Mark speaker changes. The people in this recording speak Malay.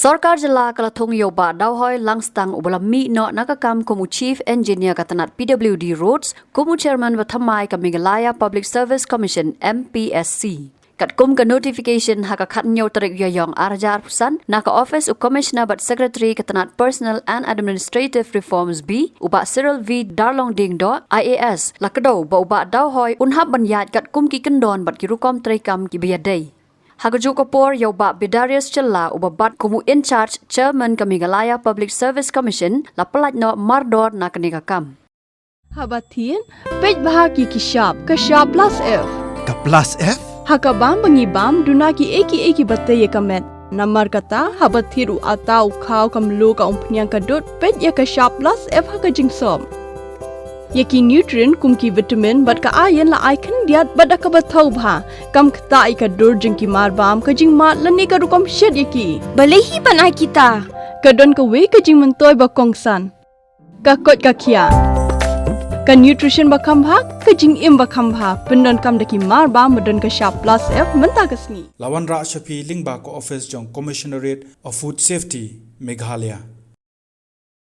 Speaker 1: Sorkar Jylla kala Thung yoba Dawhoi Langstang ubalami no nakakam kumu Chief Engineer katanat PWD Roads, kumu Chairman wathamai ka Meghalaya Public Service Commission MPSC. Kat kum ka notification haka khatnyo tarik yayong arjar pusan naka Office u Commissioner but Secretary katanat Personal and Administrative Reforms B uba Cyril V Darlong Ding do IAS lakado ba uba Dawhoi unhab banyat kat kum ki kendon bat kirukom traikam ki biyadai. Hagaju kapor yoba Bidarius Jylla ubabat kumu in charge Chairman ka Meghalaya Public Service Commission la pelat no mardor na kanikakam.
Speaker 2: Habatin pej bahagi ki sharp plus F.
Speaker 3: Ka plus F?
Speaker 2: Hakabam bangibam dunaki eki bataye kamet. Namar kata habatiru atau kau kamlu ka umpnyang kadut pej ya ka sharp plus F haka jingsom. Yaki nutrient kumki vitamin bat ka ayan la icon diat bat ka bathau bha kam kta I ka dur jingki marbam ka jing mat lani ka rukom shed yaki balehi banai kita ka don ka we ka jing mentoy ba kongsan ka kot ka khia ka nutrition ba kham bha ka jing im ba kham bha pendon kam daki marbam modon ka sharp plus F menta ka sni
Speaker 3: Lawan Ra Shafi Lingba ko Office jong Commissionerate of Food Safety Meghalaya.